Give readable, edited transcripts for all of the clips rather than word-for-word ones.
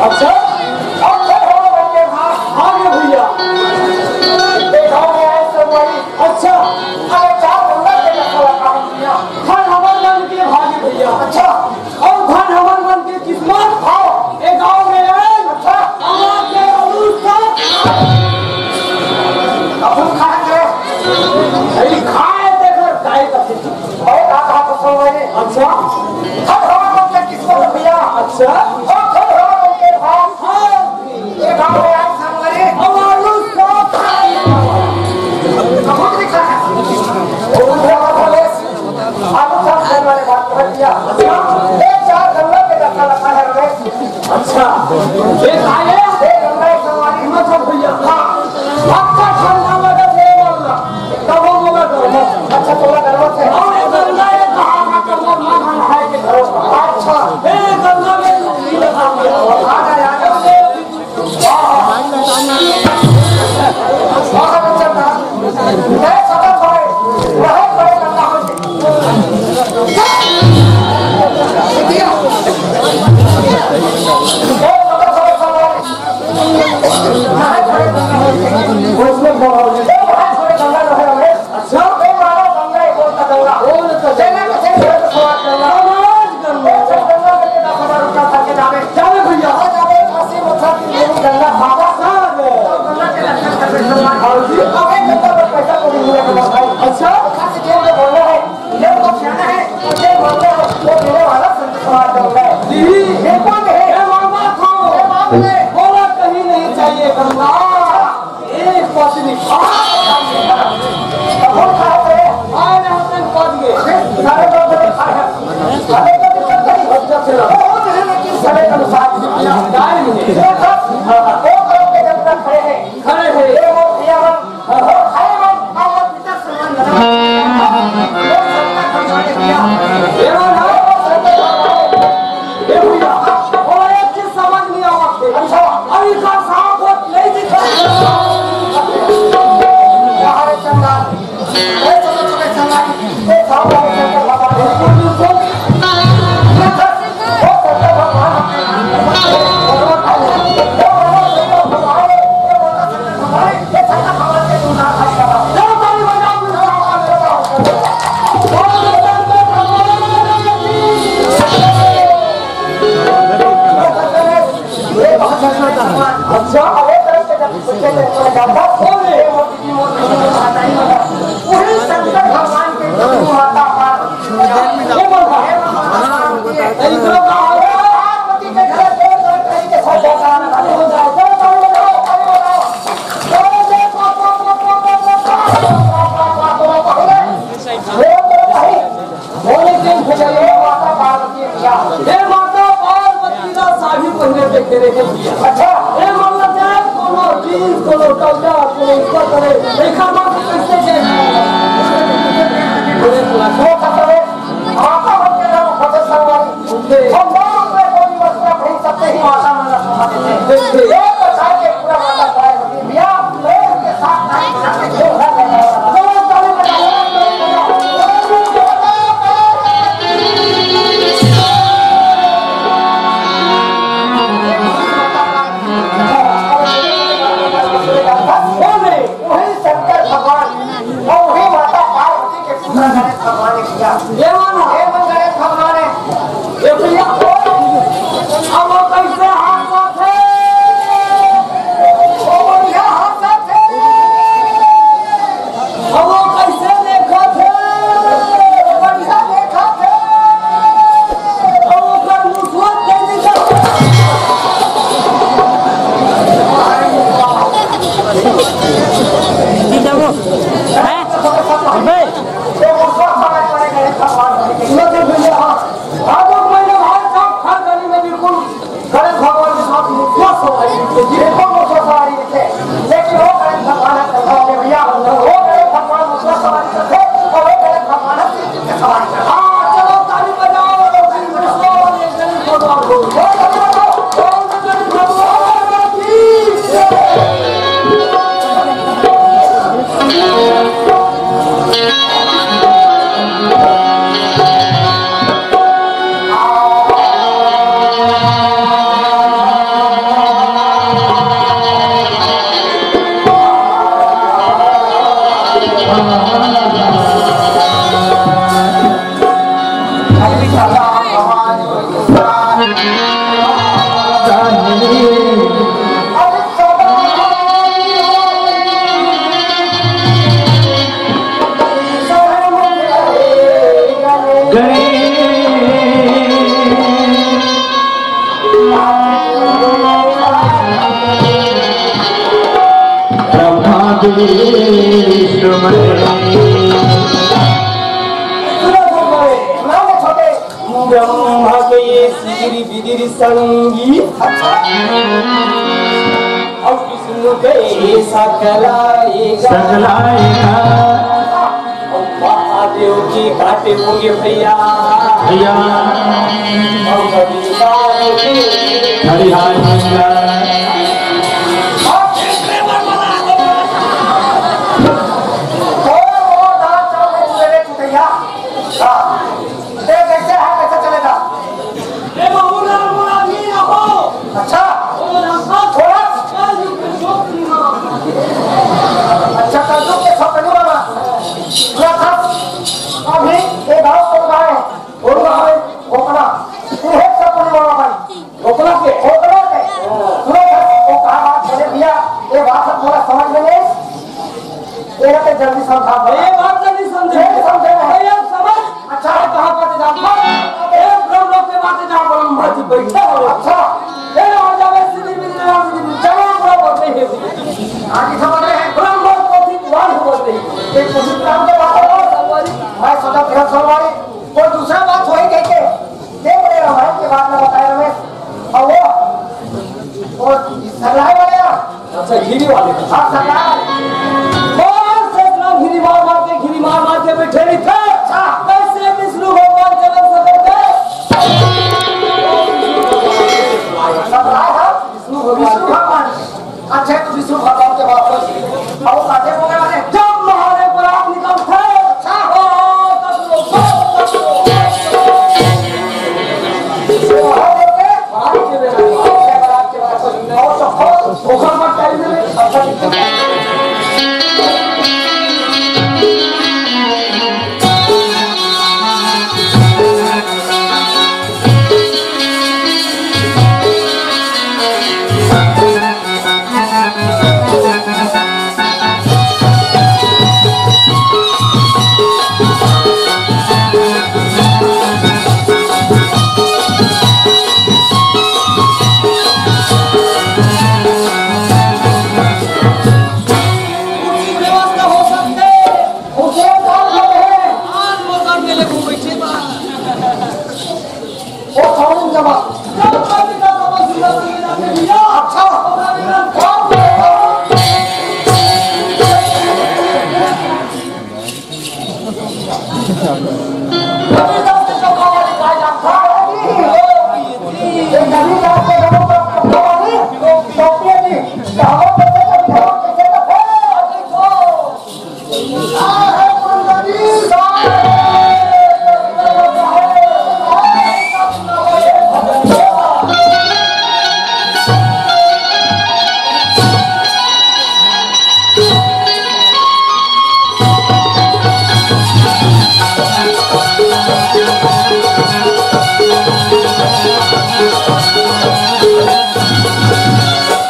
अच्छा चलो बहुत है लेकिन समय के अनुसार गाय में वो करो के जब तक खड़े हैं ये वो क्रियावन खाए मन और पिता सम्मान लगा वो सबका खड़े किया ये ना ये भैया वो एक चीज समझ नहीं आवा अच्छा अभी का साहब को नहीं दिखा हमारे चंदा ये छोटे चंदा ये साहब को भगवान अच्छा अरे तरह से जब पूछे तो जाता बोले वो किसी मोर नहीं आता ही मगर वही शंकर भगवान के माता पार्वती ये बोल रहा है इधर का पार्वती के घर पे कहीं के साथ जाता है हो जाए तो बोले कि भैया माता पार्वती क्या ये माता पार्वती का साभी पहले देखे रहे भैया अच्छा ये मामला जाए कोनो चीज कोनो टौजा कोनो इसका करे देखा मां कैसे के बोले तो वो खतरे माता होके ना फसल संवारी हम दोनों में कोई मसला नहीं सकते ही माता माता संभालते देखिए ये बचा के पूरा माता पार्वती भैया लोग के साथ नहीं करते जो है दोनों ताली बजाओ वही शंकर भगवान और वही माता पार्वती के पुत्र गणेश भगवान ने किया ये माना हे गणेश भगवान ने ये भैया अब वो कैसे हाथ साथे ओ बढ़िया हाथ साथे अब वो कैसे देखा थे बढ़िया देखा थे अब वो कर मुसवत कैसे ब्रह्मा के ये सिरी बिदिरी संगी और विष्णु के सकलाएगा और महादेव की काटे होंगे भैया और अच्छा अच्छा कर दो के सब नहीं बाबा क्या था अभी ये गांव को गाए और गाए ओकला तू है सब नहीं बाबा भाई ओकला के सुनो वो कहा बात बोले भैया ये बात सब थोड़ा समझ में नहीं ये तो जल्दी समझा ये बात जल्दी समझे भैया समझ अच्छा कहां पर जाता ये ब्रह्म लोक के बात जहां ब्रह्मा जी बैठा हो अच्छा ये आ जावे सीधी बिजली चलो बड़ा बोलते हैं आगे समझ रहे हैं ब्रह्म लोक को ठीक वाल बोलते हैं एक कुछ काम के बात है मैं सोचा फिर सवारी कोई दूसरा बात होई कह के देख रहे हो भाई के बात हाँ सरकार और से इतना घिरी मार के बैठे नहीं थे। कैसे विष्णु भगवान चलन सकते विष्णु भगवान अच्छा तो विष्णु भगवान के बात और काटे बोले वाले जब महादेव पर आप निकल थे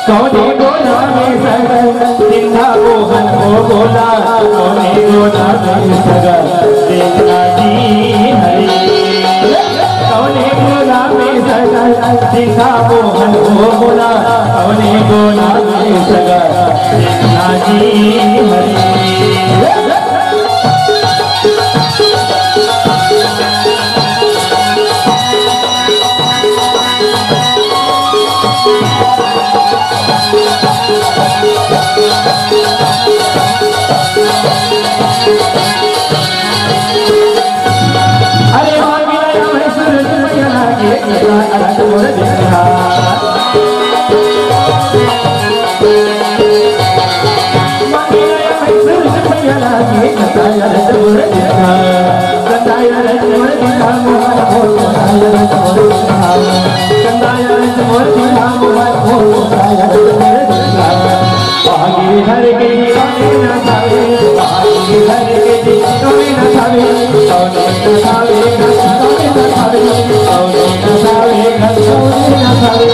कौने गोला में सगर सिंधा मोहन को बोला कौने गोला में सगर देखना जी हरी कौने गोला में सगर सिंधा मोहन को बोला कौने गोला में सगर देखना जी हरी अरे और मिला मैं सूरज मयना के अलग मोर देखा मिला मैं सूरज मयना के अलग मोर देखा कंदाया रज मोर देखा मोहन मोर कंदाया रज मोर देखा कंदाया रज मोर देखा मोहन मोर कंदाया रज मोर देखा भागी हर के जीने न सावे भागी हर के जीने न सावे कौनो न सावे न सावे न सावे कौनो न सावे न सावे न सावे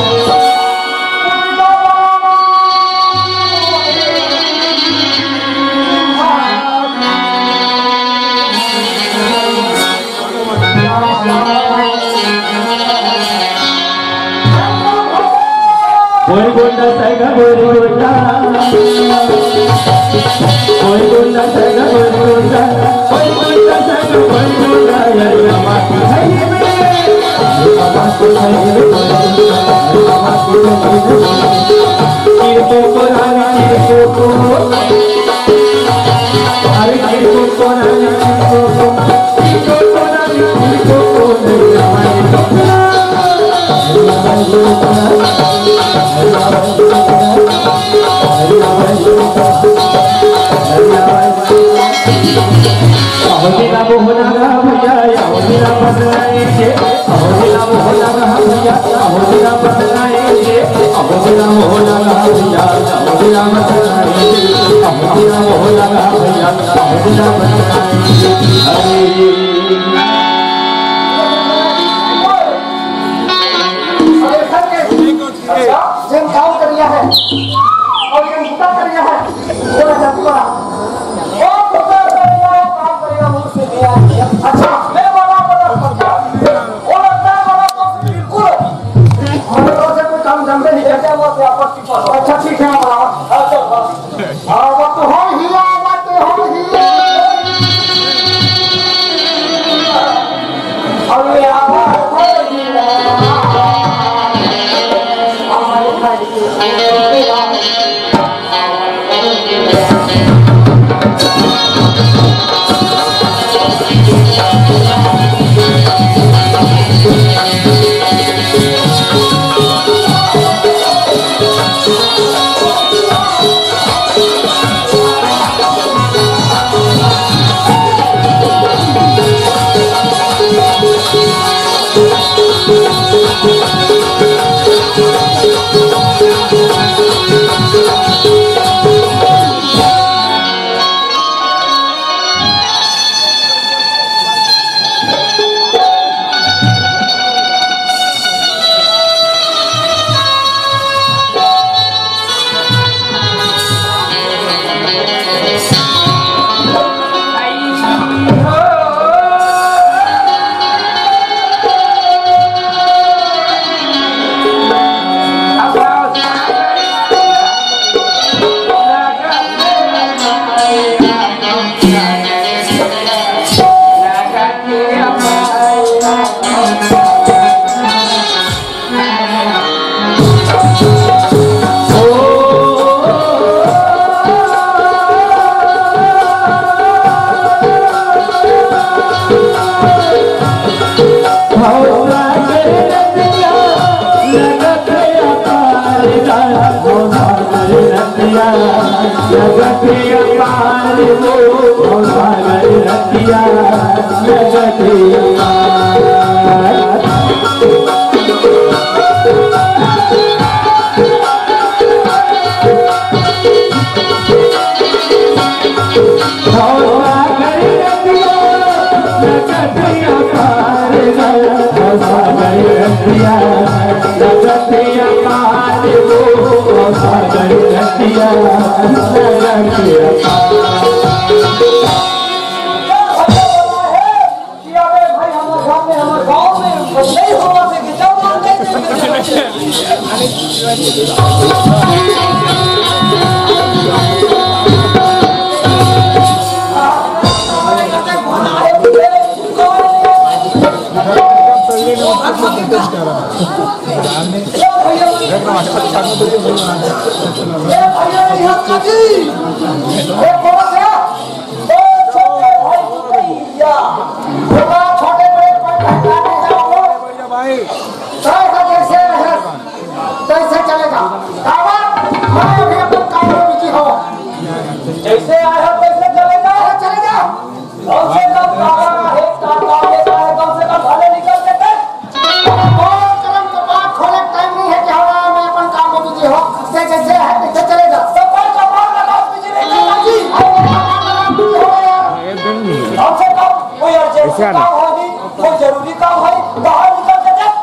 कोई गुंडा सगा कोई गुंडा कोई गुंडा सगा कोई गुंडा कोई गुंडा सगा कोई गुंडा यार माती है में माती है में माती है को रानी को अरे को रानी को रानी को अहोदिला मोहना भैया अहोदिला बदलाएंगे अहोदिला मोहना भैया अहोदिला बदलाएंगे अहोदिला मोहना भैया अहोदिला बदलाएंगे अहोदिला मोहना भैया अहोदिला बदलाएंगे जिन काम कर लिया है और जिन बुता कर लिया है वो राजा पूरा वो बुता करेगा काम करेगा मुझसे दिया अच्छा मैं वाला बता वो लगता है वाला तो बिल्कुल हमारे को से कोई काम जमते नहीं करते वो से आपत्ति पर अच्छा ठीक है वाला अच्छा हां वो तो हो ही बात हो ही और ये आवाज हो ही हमारे भाई की रतिया रतिया पार वो सागर रतिया रतिया जैसे आया वैसे चलेगा चलेगा कम से कम कम से कम भले निकल के देख कर्म के बाद खोले टाइम नहीं है कि हमारा मैं अपन काम में बिजी हो जैसे है वैसे चलेगा सब पर कपाल लगा बिजली चला जी कम से कम कोई अर्जेंट काम होगी कोई जरूरी काम है बाहर निकल के देख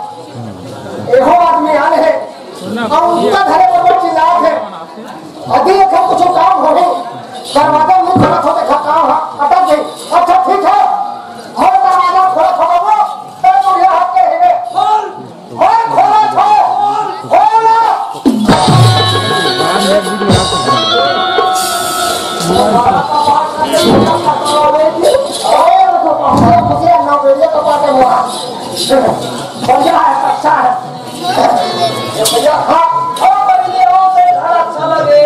एहो आदमी आने है और उनका घरे पर चिल्लात है अधिक है कुछ काम हो दरवाजा में खड़ा हो देखा काम है अटक गई अच्छा ठीक है और दरवाजा खोला खोला वो तब मुझे हाथ के हिले खोल और खोला खोला मुझे ना बेरिया तो बातें हुआ बढ़िया है अच्छा है भैया हाँ अच्छा लगे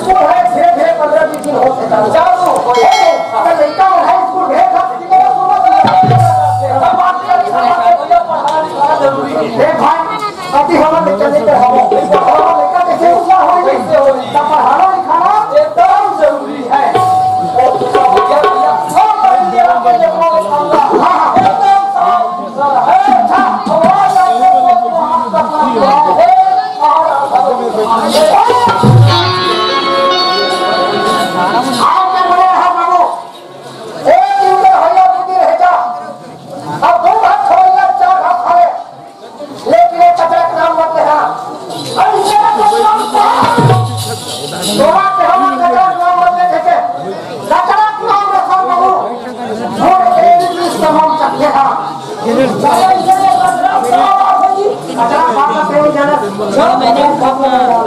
स्कूल है धीरे-धीरे 15-20 दिन होते चालू अगर लड़का है स्कूल भेज अति हमारे चलने पे हम लड़का कैसे क्या हो पढ़ाना लिखाना एकदम जरूरी है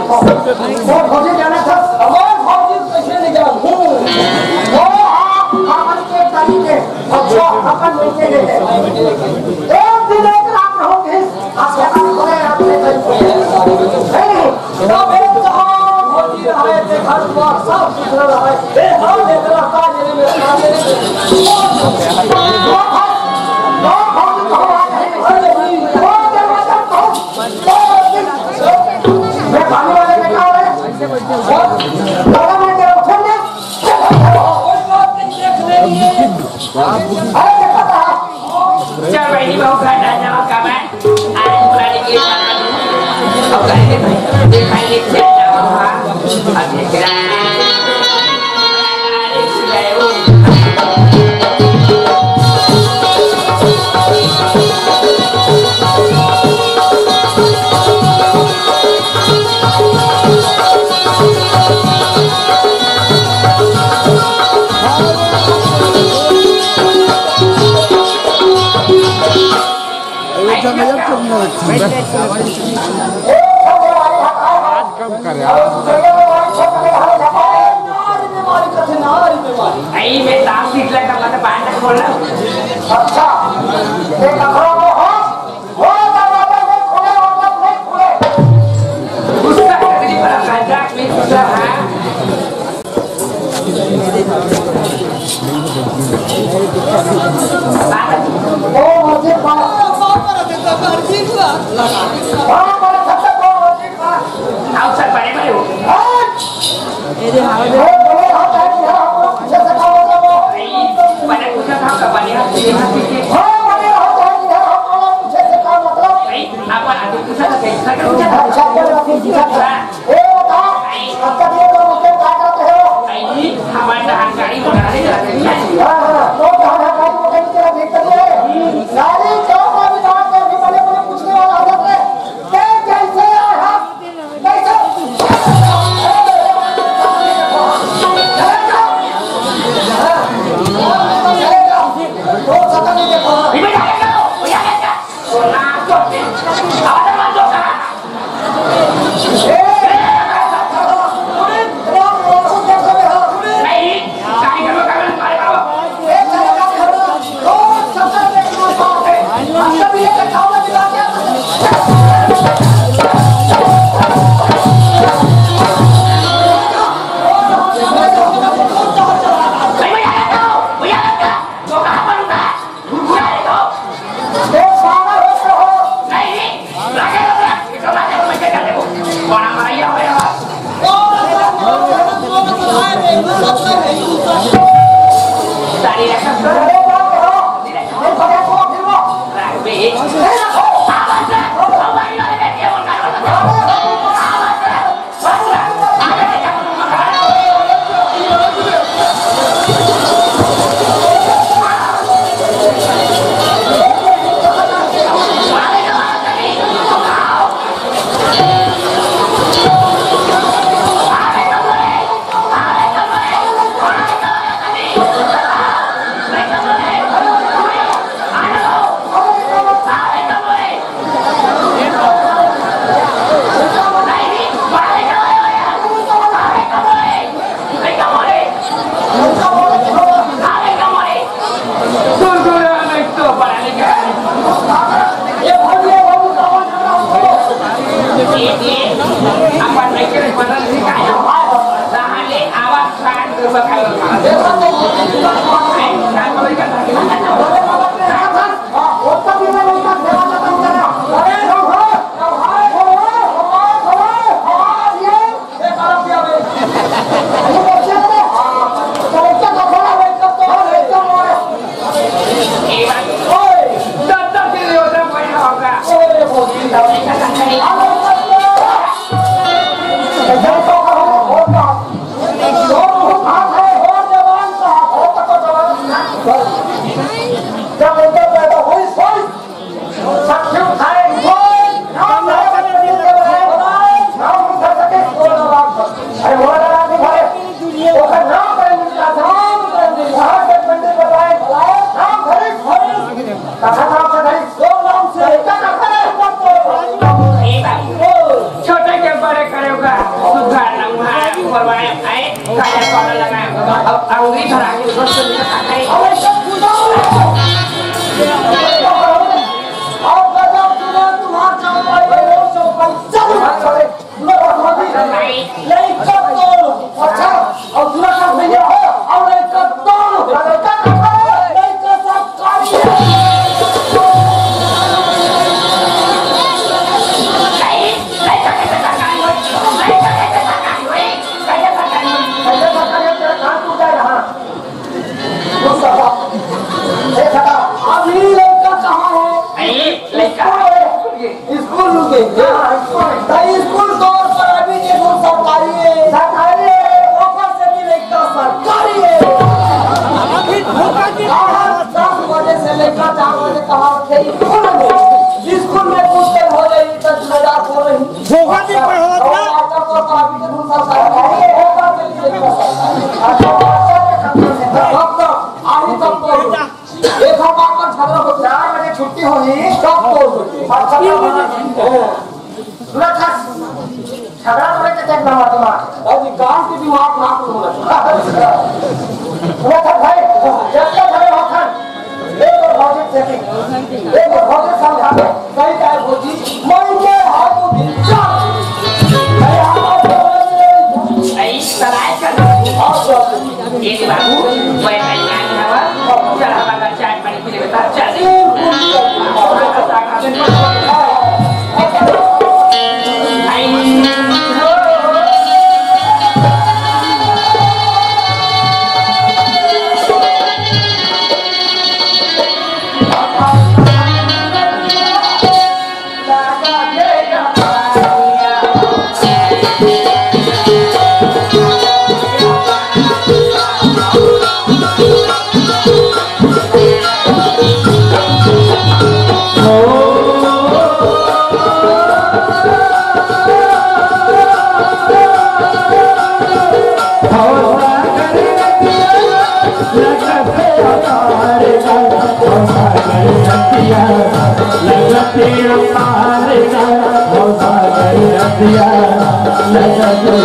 खोजे जाना था कैसे नहीं जाऊँ अच्छा अपन मिलते एक दिन एक रात रहोगे आपके खोले आपने साफ सुथरा रहा मैं खाने वाले में क्या Chào bạn đi bao khai đã nhau các bạn. Ai cũng ra đi kia các bạn. Không phải đi khai đi chết nào hả? Ở đây ra. Ấy mẹ tám thịt lên tao có bán được luôn đó. अच्छा ये कपड़ा वो हो दरवाजा में खोले मतलब नहीं खोले Usah tadi pada kajak nih usah ha. वो मस्जिद पर वहाँ पर सबसे वो मस्जिद पर Tahu saya pada baru. वो बोले होता है कि हम लोग पीछे से खाओ तो वो Pada usah tahu ke pada hati. हाँ बोले होता है कि हम लोग पीछे से खाओ मतलब Baik, apa ada usah ke अच्छा क्या रखी जी का ए बता अब तक ये लोग मुझे क्या करते हो आई हमारे धान गाड़ी बना रहे हैं हां तो धान गाड़ी को कहीं तेरा देख कर ले सारी चौक में विधान में भी बड़े बड़े पूछने वाला आदत है कैसे आए हम कैसे तो सता नहीं देखो छुट्टी होगी सब झगड़ा करे के देखना दिमाग अभी काम की दिमाग ना होना भाई जब तक खड़े हो खन एक और भौजी सेटिंग एक और भौजी समझा दे सही कहे भौजी मन के हाथों भी आई सराय कर ये बाबू मैं नहीं हवा चल हमारा चाय पानी पी ले बता चल लागा नदिया लगते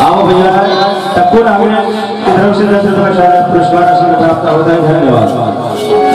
आओ भैया तक तरफ से 10,000 पुरस्कार प्राप्त होता है। धन्यवाद।